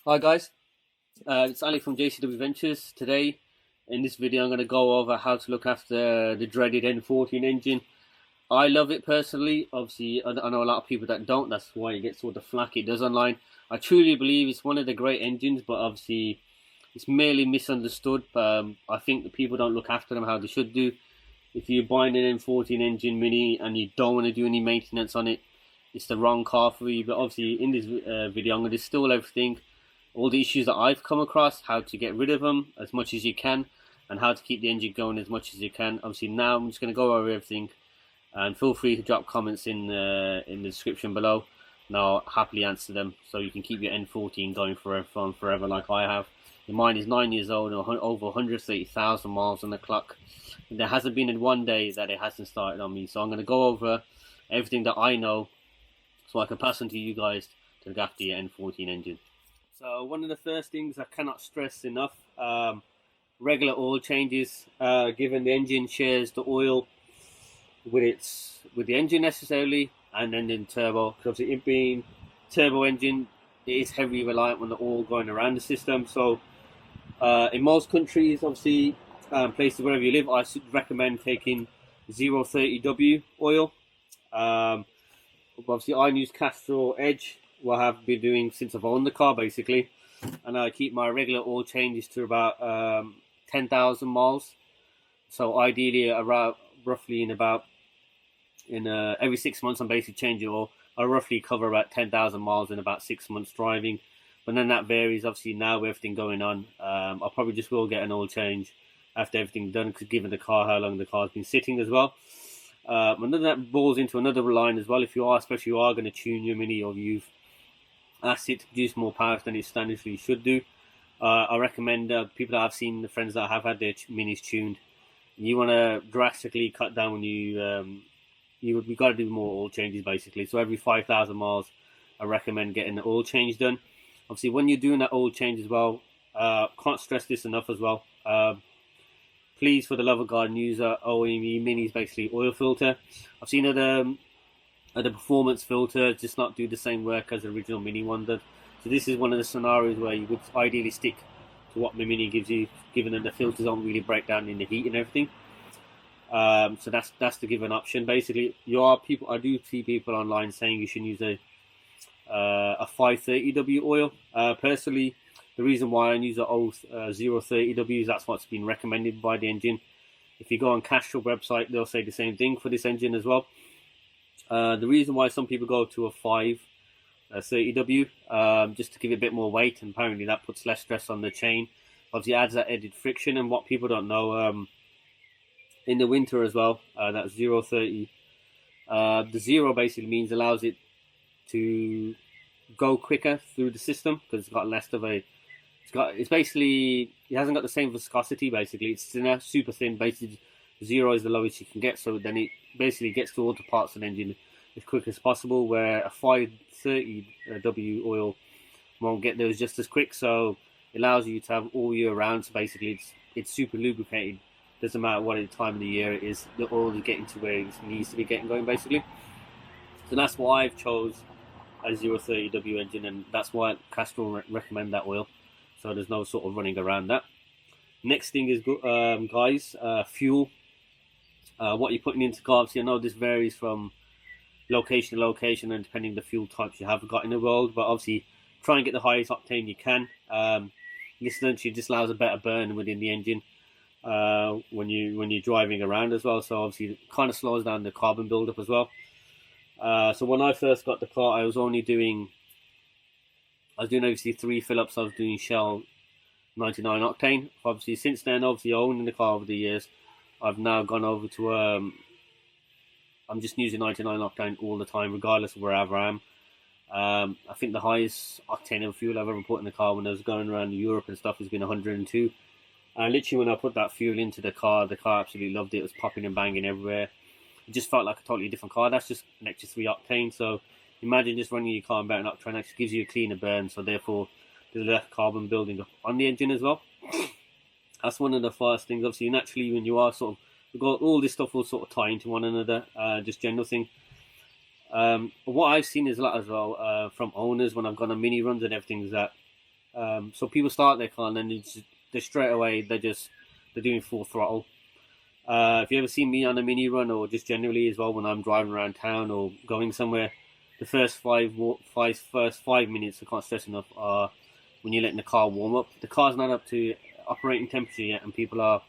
Hi guys, it's Ali from JCW Ventures. Today, in this video, I'm going to go over how to look after the dreaded N14 engine. I love it personally. Obviously, I know a lot of people that don't. That's why it gets all the flack it does online. I truly believe it's one of the great engines, but obviously, it's merely misunderstood. I think that people don't look after them how they should do. If you're buying an N14 engine mini and you don't want to do any maintenance on it, it's the wrong car for you. But obviously, in this video, I'm going to distill everything, all the issues that I've come across, how to get rid of them as much as you can, and how to keep the engine going as much as you can. Obviously, now I'm just going to go over everything, and feel free to drop comments in the description below, and I'll happily answer them so you can keep your N14 going forever like I have. Mine is 9 years old and over 130,000 miles on the clock. And there hasn't been in one day that it hasn't started on me. So I'm going to go over everything that I know so I can pass on to you guys to look after your N14 engine. So one of the first things I cannot stress enough, regular oil changes. Given the engine shares the oil with the engine necessarily, and then in turbo, because obviously it being turbo engine, it is heavily reliant on the oil going around the system. So in most countries, obviously places wherever you live, I should recommend taking 030W oil. Obviously I use Castrol Edge, what I have been doing since I've owned the car basically, and I keep my regular oil changes to about 10,000 miles. So ideally around roughly every 6 months I'm basically changing oil. I roughly cover about 10,000 miles in about 6 months driving, but then that varies. Obviously now with everything going on, I probably just will get an oil change after everything's done, because given the car, how long the car's been sitting as well. And then that balls into another line as well. If you are, especially you are going to tune your Mini, or you've asked it to produce more power than it standardly should do, I recommend people that I've seen, the friends that have had their Minis tuned, you want to drastically cut down when you've got to do more oil changes basically. So every 5,000 miles, I recommend getting the oil change done. Obviously, when you're doing that oil change as well, can't stress this enough as well. Please, for the love of God, use OEM Mini's basically oil filter. I've seen other performance filter just not do the same work as the original Mini one did. So this is one of the scenarios where you would ideally stick to what the Mini gives you, given that the filters don't really break down in the heat and everything. So that's the given option. Basically, I do see people online saying you should use a 530W oil. Personally, the reason why I use a 030W is that's what's been recommended by the engine. If you go on Castrol website, they'll say the same thing for this engine as well. The reason why some people go to a 530W, just to give it a bit more weight, and apparently that puts less stress on the chain. Obviously, it adds that added friction, and what people don't know, in the winter as well, that 030, the 0 basically means allows it to go quicker through the system, because it's got less of a, it hasn't got the same viscosity basically. It's thinner, super thin. Basically 0 is the lowest you can get, so then it basically gets to all the parts of the engine as quick as possible, where a 530W oil won't get those just as quick. So it allows you to have all year round. So basically it's super lubricated. Doesn't matter what time of the year it is, the oil is getting to where it needs to be getting going basically. So that's why I've chose a 030W engine, and that's why Castrol recommend that oil. So there's no sort of running around that. Next thing is, guys, fuel. What you're putting into cars. I know this varies from location to location and depending the fuel types you have got in the world, but obviously try and get the highest octane you can. This essentially just allows a better burn within the engine when you're driving around as well. So obviously it kind of slows down the carbon buildup as well. So when I first got the car, I was doing obviously 3 fill-ups. I was doing Shell 99 octane. Obviously since then, obviously owning the car over the years, I've now gone over to I'm just using 99 octane all the time, regardless of wherever I am. I think the highest octane of fuel I've ever put in the car when I was going around Europe and stuff has been 102. And literally when I put that fuel into the car absolutely loved it. It was popping and banging everywhere. It just felt like a totally different car. That's just an extra 3 octane. So imagine just running your car about an octane actually gives you a cleaner burn. So therefore, there's less carbon building up on the engine as well. That's one of the first things. Obviously, naturally, when you are all this stuff will sort of tie into one another. Just general thing. What I've seen is a lot as well from owners when I've gone on mini runs and everything is that So people start their car and then they straight away they're doing full throttle. If you ever see me on a mini run or just generally as well when I'm driving around town or going somewhere, the first five minutes, I can't stress enough, are when you're letting the car warm up. The car's not up to operating temperature yet, and people are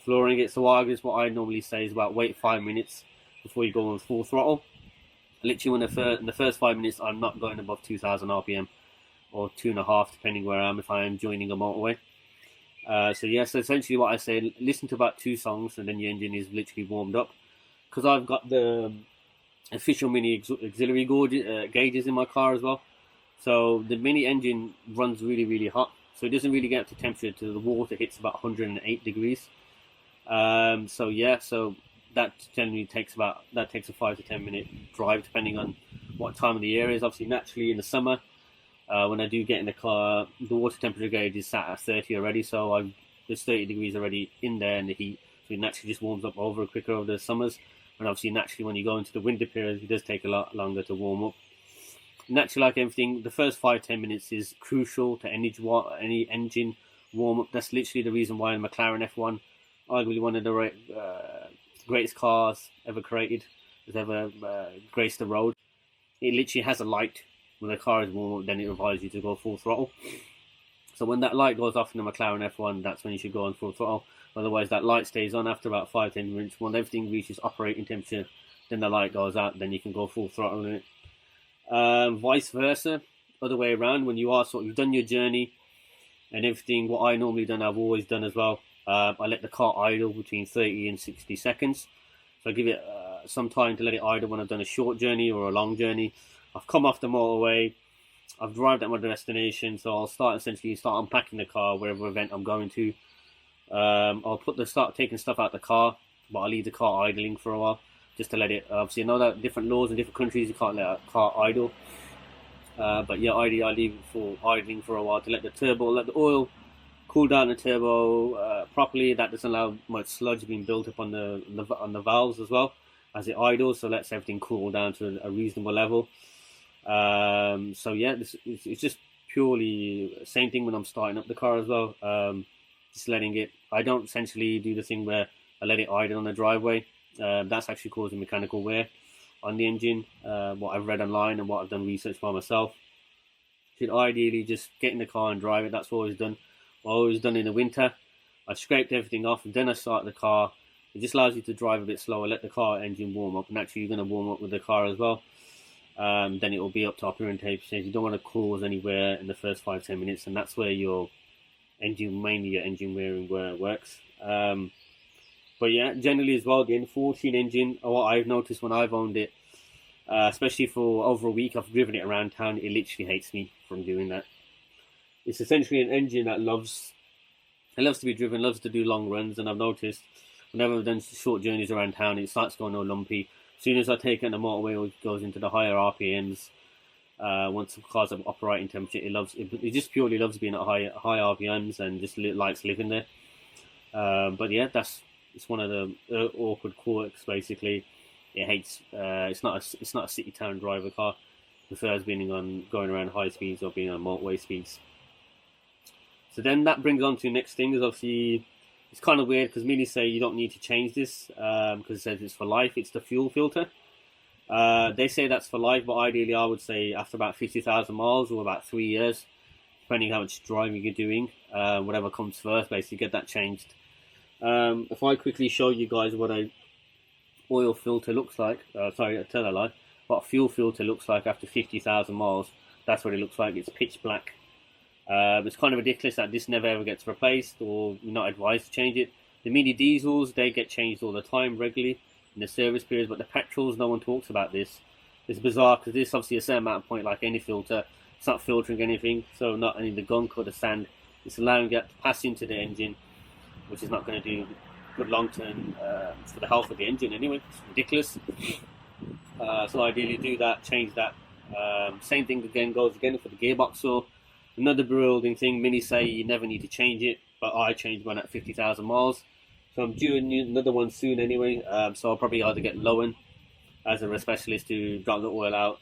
flooring it. So what I normally say is about wait 5 minutes before you go on full throttle. Literally, in the first 5 minutes, I'm not going above 2,000 RPM or 2.5, depending where I am, if I am joining a motorway. So essentially what I say, listen to about 2 songs and then your engine is literally warmed up. Because I've got the official mini auxiliary gauges in my car as well. So the mini engine runs really, really hot. So it doesn't really get up to temperature till the water hits about 108 degrees. So that generally takes a 5 to 10 minute drive, depending on what time of the year it is. Obviously, naturally in the summer, when I do get in the car, the water temperature gauge is sat at 30 already, so there's 30 degrees already in there in the heat, so it naturally just warms up quicker over the summers. And obviously, naturally, when you go into the winter period, it does take a lot longer to warm up. Naturally, like everything, the first 5-10 minutes is crucial to any engine warm up. That's literally the reason why the McLaren F1, arguably one of the greatest cars ever created, has ever graced the road. It literally has a light. When the car is warm up, then it requires you to go full throttle. So when that light goes off in the McLaren F1, that's when you should go on full throttle. Otherwise, that light stays on after about 5-10 minutes. When everything reaches operating temperature, then the light goes out, then you can go full throttle in it. Vice versa, other way around, when you've done your journey and everything, what I normally done, I've always done as well, I let the car idle between 30 and 60 seconds. So I give it some time to let it idle when I've done a short journey or a long journey. I've come off the motorway, I've arrived at my destination, so I'll start unpacking the car, wherever event I'm going to. I'll start taking stuff out the car, but I'll leave the car idling for a while, just to let it, obviously I know that different laws in different countries, you can't let a car idle. But yeah, ideally I leave it for idling for a while to let the oil cool down the turbo properly. That doesn't allow much sludge being built up on the valves as well as it idles, so lets everything cool down to a reasonable level. It's just purely same thing when I'm starting up the car as well. Just letting it. I don't essentially do the thing where I let it idle on the driveway. That's actually causing mechanical wear on the engine. What I've read online and what I've done research by myself. Should ideally just get in the car and drive it. That's what I've always done in the winter. I scraped everything off and then I start the car. It just allows you to drive a bit slower, let the car engine warm up, and actually you're going to warm up with the car as well. Then it will be up to operating temperature. You don't want to cause any wear in the first 5-10 minutes, and that's where your engine wearing works. But yeah, generally as well, the N14 engine, what I've noticed when I've owned it, especially for over a week, I've driven it around town, it literally hates me from doing that. It's essentially an engine that loves to be driven, loves to do long runs, and I've noticed whenever I've done short journeys around town, it starts going all lumpy. As soon as I take it on the motorway, it goes into the higher RPMs. Once the car's at operating temperature, it just purely loves being at high RPMs and just likes living there. But yeah, it's one of the awkward quirks. Basically, it hates. It's not a city town driver car. It prefers going around high speeds or being on motorway speeds. So then that brings on to the next thing. Is obviously it's kind of weird because many say you don't need to change this because it says it's for life. It's the fuel filter. They say that's for life, but ideally I would say after about 50,000 miles or about 3 years, depending how much driving you're doing, whatever comes first, basically get that changed. If I quickly show you guys what a oil filter looks like, what a fuel filter looks like after 50,000 miles, that's what it looks like. It's pitch black. It's kind of ridiculous that this never ever gets replaced, or you're not advised to change it. The mini diesels, they get changed all the time, regularly, in the service periods, but the petrols, no one talks about this. It's bizarre because this obviously a certain amount of point, like any filter, it's not filtering anything, so not only the gunk or the sand, it's allowing it to pass into the engine, which is not going to do good long term for the health of the engine anyway. It's ridiculous. So ideally do that, change that. Same thing goes for the gearbox. So another bewildering thing, many say you never need to change it, but I changed one at 50,000 miles. So I'm due another one soon anyway, so I'll probably either get Lowen as a specialist to drop the oil out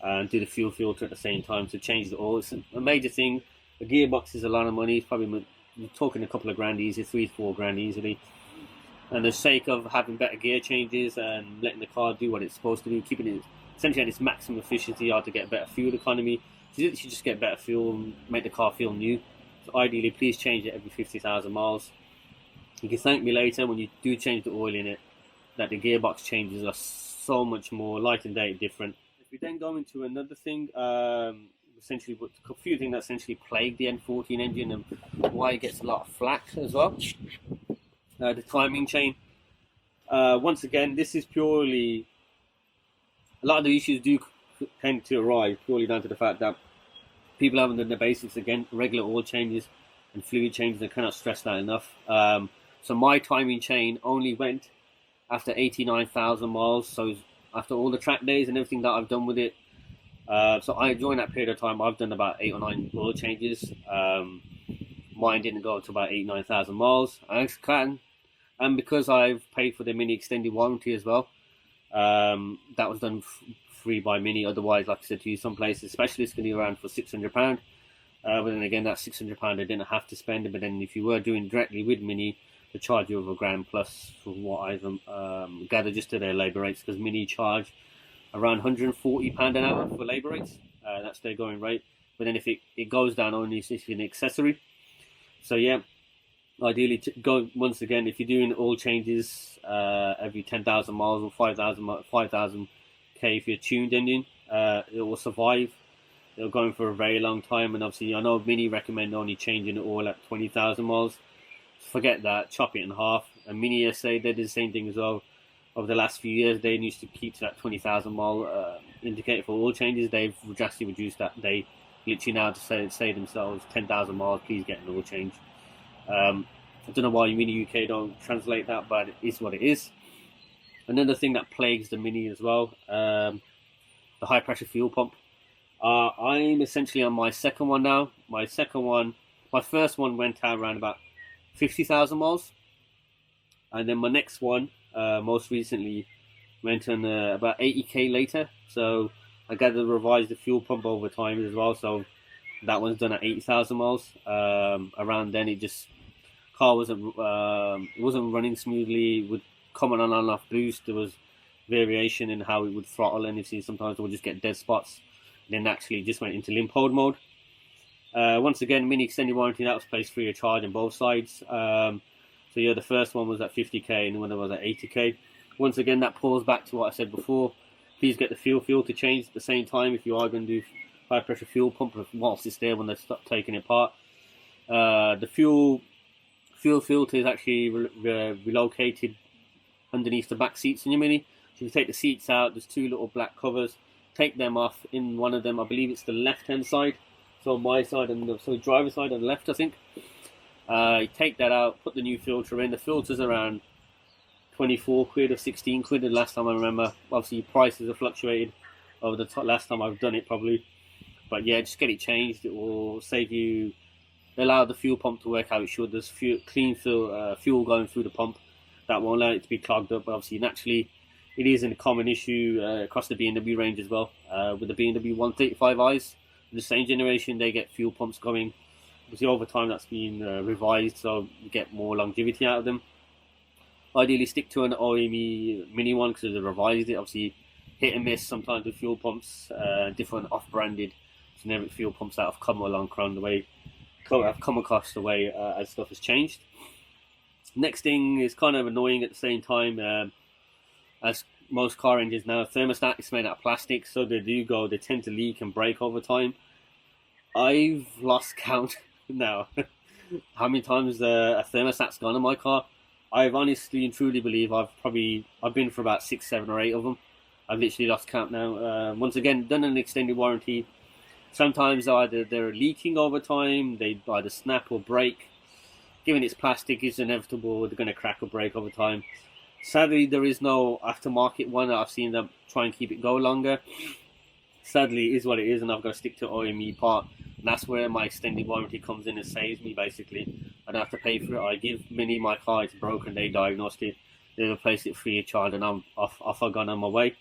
and do the fuel filter at the same time to change the oil. It's a major thing. The gearbox is a lot of money. It's probably, you're talking a couple of grand easy, 3 to 4 grand easily. And the sake of having better gear changes and letting the car do what it's supposed to do, keeping it essentially at its maximum efficiency, or to get better fuel economy, you should just get better fuel and make the car feel new. So ideally, please change it every 50,000 miles. You can thank me later when you do change the oil in it, that the gearbox changes are so much more light and day different. If we then go into another thing, essentially a few things that essentially plague the N14 engine and why it gets a lot of flack as well. The timing chain. Once again, this is purely, a lot of the issues do tend to arise purely down to the fact that people haven't done the basics. Again, regular oil changes and fluid changes, I cannot stress that enough. So my timing chain only went after 89,000 miles. So after all the track days and everything that I've done with it. So during that period of time, I've done about 8 or 9 oil changes. Mine didn't go up to about 89,000 miles. And because I've paid for the Mini extended warranty as well, that was done free by Mini. Otherwise, like I said to you, some places, specialists can be around for £600. But then again, that £600 I didn't have to spend it. But then if you were doing directly with Mini, they charge you over £1,000 plus, for what I've gathered just to their labour rates, because Mini charge around £140 an hour for labour rates. That's their going rate. But then if it goes down only if it's an accessory. So yeah, ideally, go once again, if you're doing oil changes every 10,000 miles or 5,000 k if you're tuned engine, it will survive. It'll go in for a very long time. And obviously, I know Mini recommend only changing the oil at 20,000 miles. Forget that, chop it in half. And Mini SA, they did the same thing as well. Over the last few years, they used to keep to that 20,000 mile indicator for oil changes. They've drastically reduced that. They literally now to say themselves 10,000 miles, please get an oil change. I don't know why Mini UK don't translate that, but it is what it is. Another thing that plagues the Mini as well, the high pressure fuel pump. I'm essentially on my second one now. My first one went out around about 50,000 miles. And then my next one, most recently, went on about 80k later. So I got to revise the fuel pump over time as well. So that one's done at 80,000 miles. Around then, car wasn't running smoothly. Would come on and off boost. There was variation in how it would throttle, and you see sometimes it would just get dead spots. Then actually just went into limp hold mode. Once again, Mini extended warranty, that was placed free of charge on both sides. So yeah, the first one was at 50k and the one was at 80k. Once again, that pulls back to what I said before. Please get the fuel filter changed at the same time if you are going to do high pressure fuel pump whilst it's there when they stop taking it apart. The fuel filter is actually relocated underneath the back seats in your Mini. So if you take the seats out, there's 2 little black covers. Take them off. In one of them, I believe it's the left-hand side. So my side and the driver's side on the left, I think. You take that out, put the new filter in. The filter's around 24 quid or 16 quid the last time I remember. Obviously, prices have fluctuated over the last time I've done it probably. But yeah, just get it changed. It will save you, allow the fuel pump to work how it should. There's clean fuel going through the pump. That won't allow it to be clogged up. But obviously, naturally, it is a common issue across the BMW range as well. With the BMW 135i's, the same generation, they get fuel pumps going. Obviously, over time, that's been revised, so you get more longevity out of them. Ideally, stick to an OEM Mini one because they revised it. Obviously, hit and miss sometimes with fuel pumps, different off-branded generic fuel pumps that have come across the way as stuff has changed. Next thing is kind of annoying at the same time, as most car engines now, thermostat is made out of plastic, so they tend to leak and break over time. I've lost count now how many times a thermostat's gone in my car. I've honestly and truly believe I've been for about 6, 7 or 8 of them. I've literally lost count now. Once again, done an extended warranty. Sometimes either they're leaking over time, they either snap or break. Given it's plastic, it's inevitable they're going to crack or break over time. Sadly, there is no aftermarket one. I've seen them try and keep it go longer. Sadly, it is what it is, and I've got to stick to OEM part. And that's where my extended warranty comes in and saves me, basically. I don't have to pay for it. I give Mini my car, it's broken, they diagnosed it, they replaced it free of charge, and I'm off I gone on my way.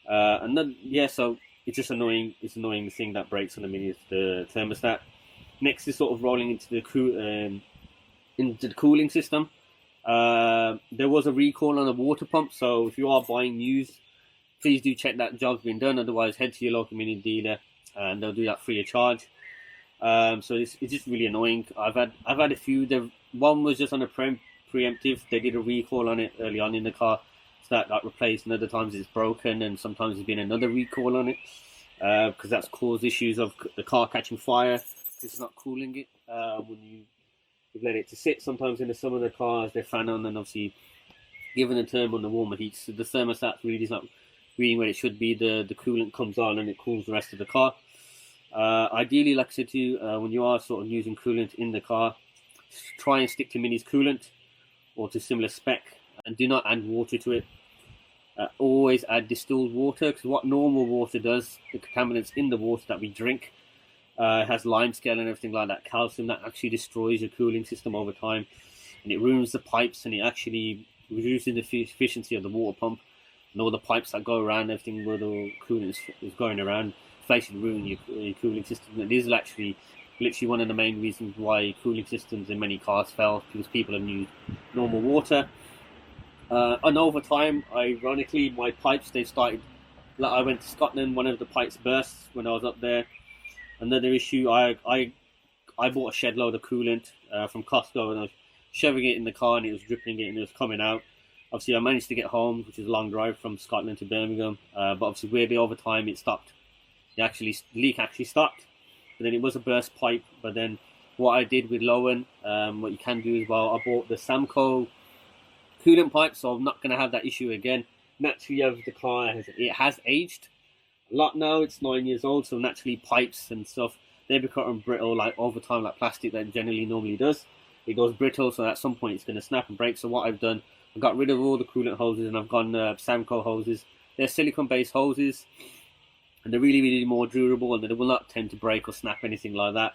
And then, yeah, so it's just annoying. It's annoying the thing that breaks on the Mini is the thermostat. Next is sort of rolling into the cooling system. There was a recall on a water pump, so if you are buying used, please do check that job's been done. Otherwise, head to your local mini dealer and they'll do that free of charge. So it's just really annoying. I've had a few. One was just on a preemptive. They did a recall on it early on in the car, so that got replaced. And other times it's broken, and sometimes there's been another recall on it because that's caused issues of the car catching fire because it's not cooling it when you've let it to sit. Sometimes in some of the cars they're fan on, and obviously given the term on the warmer heat, so the thermostat really is not reading where it should be. The coolant comes on and it cools the rest of the car. Ideally, like I said to you, when you are sort of using coolant in the car, try and stick to Mini's coolant or to similar spec, and do not add water to it. Always add distilled water, because what normal water does, the contaminants in the water that we drink, has limescale and everything like that, calcium, that actually destroys your cooling system over time, and it ruins the pipes, and it actually reduces the efficiency of the water pump, and all the pipes that go around, everything where the coolant is going around, basically ruin your cooling system. It is actually literally one of the main reasons why cooling systems in many cars fail, because people have used normal water. And over time, ironically, my pipes, they started, like I went to Scotland, one of the pipes burst when I was up there. Another issue, I bought a shed load of coolant from Costco, and I was shoving it in the car, and it was dripping it, and it was coming out. Obviously, I managed to get home, which is a long drive from Scotland to Birmingham, but obviously, weirdly, over time, it stopped. The leak actually stopped, but then it was a burst pipe. But then what I did with Lowen, what you can do as well, I bought the Samco coolant pipe, so I'm not going to have that issue again. Naturally, as the car has aged a lot now, it's 9 years old, so naturally pipes and stuff, they become brittle, like over time, like plastic that generally normally does. It goes brittle, so at some point it's going to snap and break. So what I've done, I got rid of all the coolant hoses, and I've gone Samco hoses. They're silicone-based hoses, and they're really, really more durable, and they will not tend to break or snap, anything like that.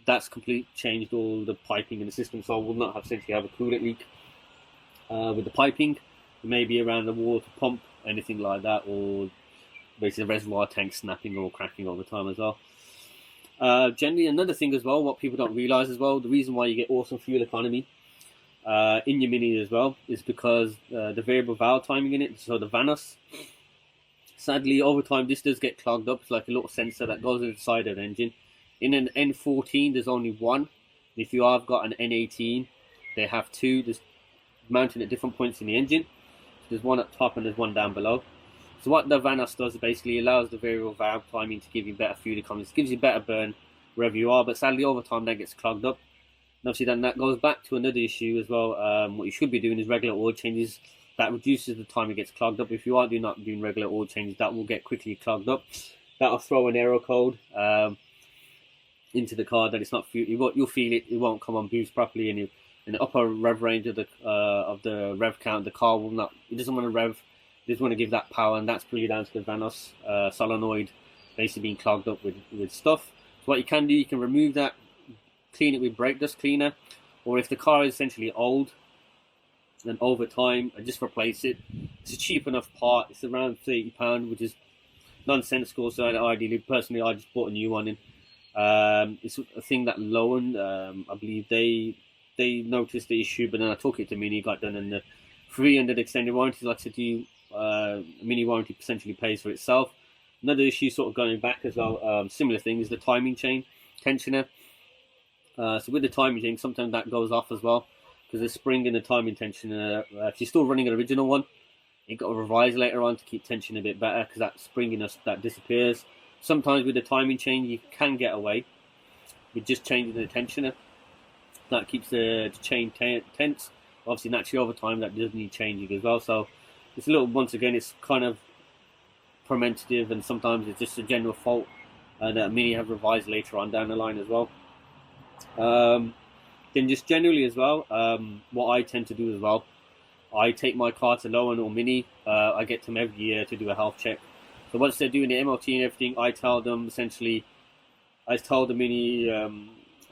That's completely changed all the piping in the system, so I will not essentially have a coolant leak with the piping. Maybe around the water pump, anything like that, or basically the reservoir tank snapping or cracking all the time as well. Generally, another thing as well, what people don't realise as well, the reason why you get awesome fuel economy in your Mini as well is because the variable valve timing in it, so the Vanos. Sadly, over time, this does get clogged up. It's like a little sensor that goes inside of the engine. In an N14, there's only one. If you have got an N18, they have two. There's mounted at different points in the engine. There's one up top and there's one down below. So what the Vanos does, basically allows the variable valve timing to give you better fuel economy. It gives you better burn wherever you are, but sadly, over time, that gets clogged up. And obviously, then that goes back to another issue as well. What you should be doing is regular oil changes. That reduces the time it gets clogged up. If you are not doing regular oil changes, that will get quickly clogged up. That'll throw an error code into the car that it's not fuel. You'll feel it. It won't come on boost properly, and in the upper rev range of the rev count, the car will not. It doesn't want to rev. It just want to give that power, and that's purely down to the Vanos solenoid basically being clogged up with stuff. So what you can do, you can remove that, clean it with brake dust cleaner, or if the car is essentially old, then over time, I just replace it. It's a cheap enough part. It's around £30, which is nonsensical. So ideally, personally, I just bought a new one in. It's a thing that Lowen, I believe they noticed the issue, but then I took it to Mini, got done, and the free under the extended warranty, like I said to you, Mini warranty essentially pays for itself. Another issue, sort of going back as well, similar thing, is the timing chain tensioner. So with the timing chain, sometimes that goes off as well, because the spring in the timing tensioner, if you're still running an original one, you've got to revise later on to keep tension a bit better, because that springiness that disappears. Sometimes with the timing chain, you can get away with just changing the tensioner. That keeps the chain tense. Obviously, naturally, over time, that does need changing as well. So it's a little, once again, it's kind of preventative, and sometimes it's just a general fault, and Mini have revised later on down the line as well. Then just generally as well, what I tend to do as well, I take my car to Lowen or Mini. I get them every year to do a health check. So once they're doing the MOT and everything, I tell them essentially, I told the Mini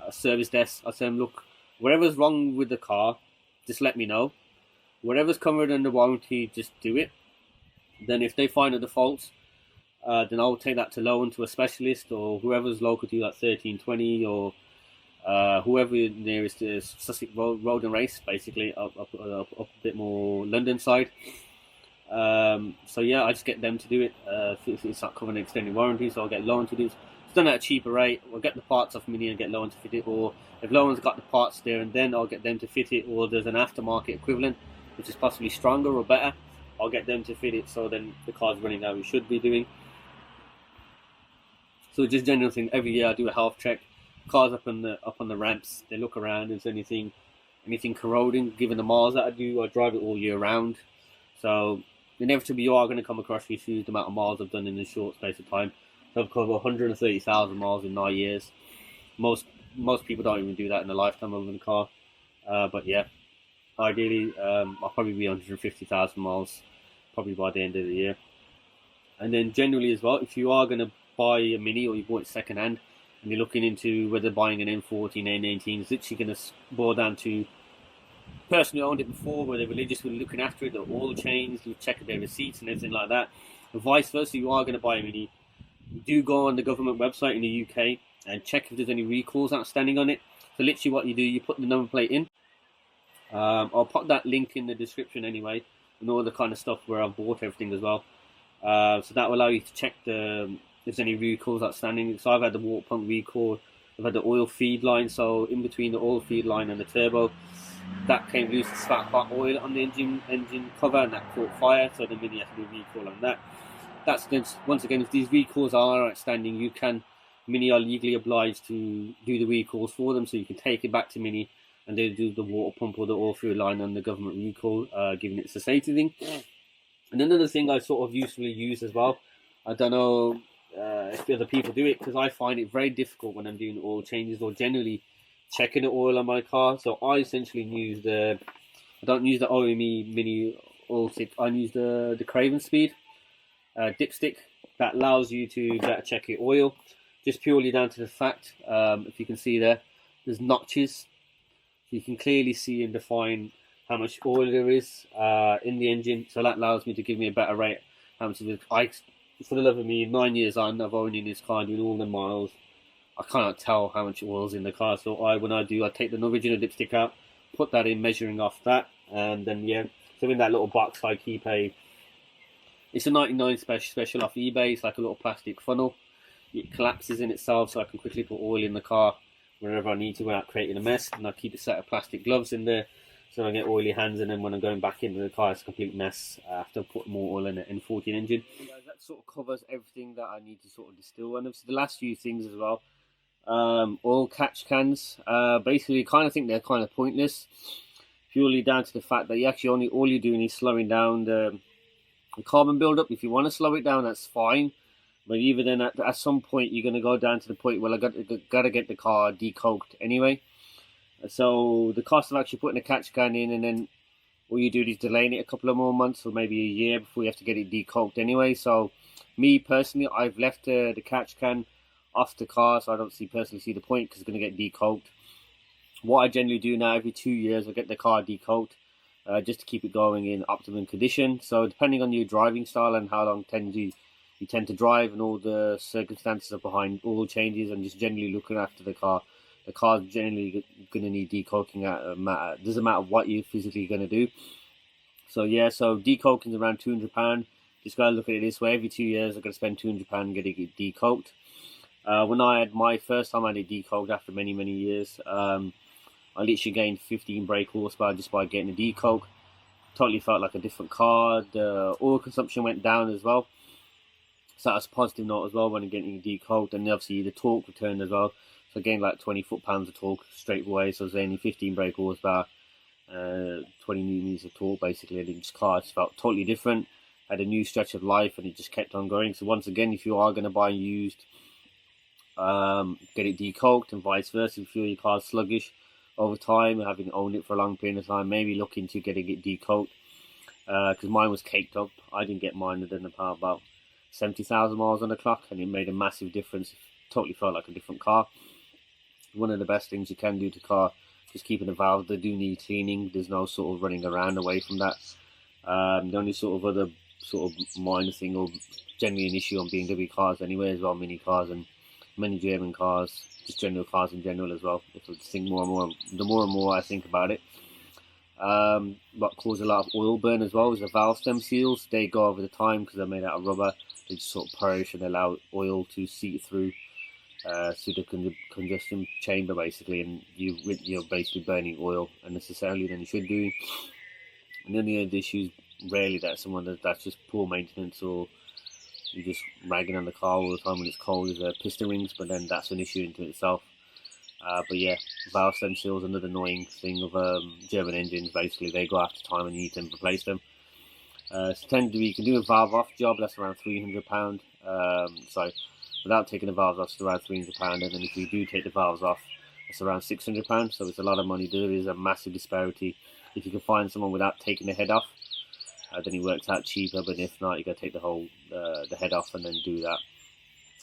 service desk, I said, look, whatever's wrong with the car, just let me know. Whatever's covered under warranty, just do it. Then if they find the faults, then I'll take that to Lowen to a specialist, or whoever's local to you, like 1320 or whoever nearest to Sussex Road and Race, basically up a bit more London side. So yeah, I just get them to do it. It's not covering an extended warranty, so I'll get Loan to do it. It's done at a cheaper rate. I'll get the parts off Mini and get Loan to fit it, or if Loan's got the parts there and then I'll get them to fit it, or there's an aftermarket equivalent which is possibly stronger or better, I'll get them to fit it, so then the car's running how it should be doing. So just general thing, every year I do a health check. Cars up on the ramps, they look around, is anything corroding. Given the miles that I do, I drive it all year round. So inevitably you are going to come across issues, the amount of miles I've done in a short space of time. So I've covered 130,000 miles in 9 years. Most people don't even do that in a lifetime of a car. But yeah, ideally I'll probably be 150,000 miles probably by the end of the year. And then generally as well, if you are going to buy a Mini or you bought it second hand and you're looking into whether buying an N14, N18, it's literally going to boil down to person who owned it before, where they're religious, were looking after it, the oil change, you check their receipts and everything like that. And vice versa, you are going to buy a Mini, do go on the government website in the UK and check if there's any recalls outstanding on it. So literally what you do, you put the number plate in. I'll put that link in the description anyway, and all the kind of stuff where I've bought everything as well. So that will allow you to check if there's any recalls outstanding. So I've had the water pump recall, I've had the oil feed line, so in between the oil feed line and the turbo, that came loose, spat hot oil on the engine cover, and that caught fire, so the Mini had to do a recall on that. That's once again, if these recalls are outstanding, Mini are legally obliged to do the recalls for them, so you can take it back to Mini and they do the water pump or the oil fill line on the government recall, given it's a safety thing. And another thing I sort of usually use as well, I don't know if other people do it, because I find it very difficult when I'm doing oil changes or generally checking the oil on my car. So I essentially use I don't use the OME Mini oil stick, I use the Craven speed dipstick. That allows you to better check your oil, just purely down to the fact, if you can see there's notches. You can clearly see and define how much oil there is in the engine, so that allows me to give me a better rate. For the love of me, 9 years on, I've owned in this car, doing all the miles, I cannot tell how much oil's in the car. So when I take the original dipstick out, put that in, measuring off that, and then yeah. So in that little box I keep it's a 99 special off eBay. It's like a little plastic funnel. It collapses in itself, so I can quickly put oil in the car wherever I need to without creating a mess. And I keep a set of plastic gloves in there, so I get oily hands, and then when I'm going back into the car, it's a complete mess after putting more oil in an N14 engine. That sort of covers everything that I need to sort of distill. And obviously the last few things as well, oil catch cans, basically kind of think they're kind of pointless, purely down to the fact that you actually all you're doing is slowing down the carbon buildup. If you want to slow it down, that's fine, but even then at some point you're going to go down to the point where I got to get the car decoked anyway. So the cost of actually putting a catch can in, and then all you do is delaying it a couple of more months or maybe a year before you have to get it decoked anyway. So me personally, I've left the catch can off the car, so I don't personally see the point, because it's going to get decoked. What I generally do now, every 2 years I get the car decoked, just to keep it going in optimum condition. So depending on your driving style and how long you tend to drive, and all the circumstances behind oil changes and just generally looking after the car's generally going to need decoking. Doesn't matter what you're physically going to do. So yeah, so decoking is around £200. Just got to look at it this way: every 2 years I've got to spend £200 getting it decoked. When I had my first time I had it decoked after many years, I literally gained 15 brake horsepower just by getting a decoke. Totally felt like a different car. The oil consumption went down as well, so that's a positive note as well when I'm getting it decoked. And obviously the torque returned as well, so I gained like 20 foot-pounds of torque straight away. So I was only 15 brake horsepower, 20 newtons of torque basically, and this car just felt totally different. Had a new stretch of life, and it just kept on going. So once again, if you are going to buy used, get it decoked, and vice versa. If you feel your car's sluggish over time, having owned it for a long period of time, maybe look into getting it decoked, because mine was caked up. I didn't get mine within about 70,000 miles on the clock, and it made a massive difference. It totally felt like a different car. One of the best things you can do to car, just keeping the valves. They do need cleaning. There's no sort of running around away from that. The only sort of other sort of minor thing, or generally an issue on BMW cars anyway as well, mini cars and many German cars, just general cars in general as well. If I just think more and more, the more and more I think about it. What causes a lot of oil burn as well is the valve stem seals. They go over the time because they're made out of rubber. They just sort of perish and allow oil to seep through the congestion chamber basically, and you're basically burning oil unnecessarily than you should do. And then the other issues rarely that's just poor maintenance, or you're just ragging on the car all the time when it's cold, is piston rings, but then that's an issue into itself. But yeah, valve stem seals, another annoying thing of German engines. Basically, they go after time and you need to replace them. You can do a valve off job, that's around £300. So without taking the valves off, it's around £300, and then if you do take the valves off, it's around £600. So it's a lot of money. There is a massive disparity. If you can find someone without taking the head off, then it works out cheaper. But if not, you got to take the whole the head off and then do that.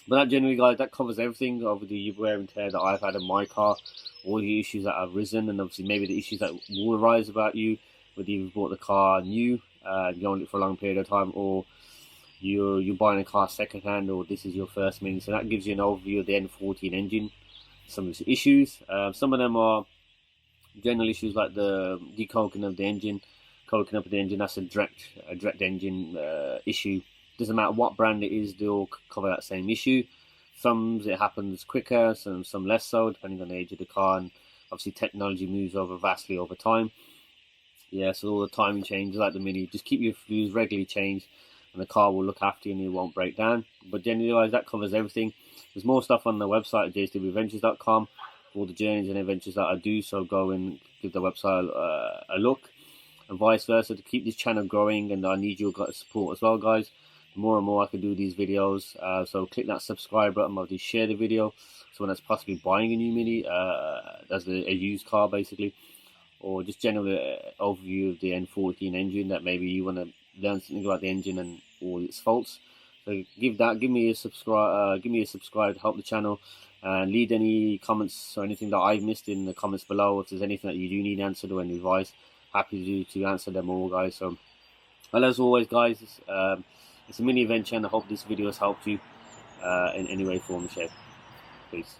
But that generally, guys, that covers everything of the wear and tear that I've had in my car, all the issues that have risen, and obviously maybe the issues that will arise about you, whether you've bought the car new, you owned it for a long period of time, or you're buying a car second hand, or this is your first Mini. So that gives you an overview of the N14 engine, some of its issues. Some of them are general issues like the decoking of the engine, coking up of the engine. That's a direct engine issue. Doesn't matter what brand it is, they'll cover that same issue. Some it happens quicker, some less so, depending on the age of the car, and obviously technology moves over vastly over time. Yeah, so all the timing changes like the Mini. Just keep your fluids regularly changed, and the car will look after you and it won't break down. But generally, guys, that covers everything. There's more stuff on the website at jswventures.com for all the journeys and adventures that I do, so go and give the website a look, and vice versa, to keep this channel growing. And I need your support as well, guys. The more and more I can do these videos, so click that subscribe button, obviously share the video, someone that's possibly buying a new Mini, as a used car basically, or just generally overview of the N14 engine, that maybe you want to learn something about the engine and all its faults. So give me a subscribe to help the channel, and leave any comments or anything that I've missed in the comments below. If there's anything that you do need answered or any advice, happy to answer them all, guys. So, well, as always, guys, it's a mini adventure, and I hope this video has helped you in any way, form, or shape. Peace.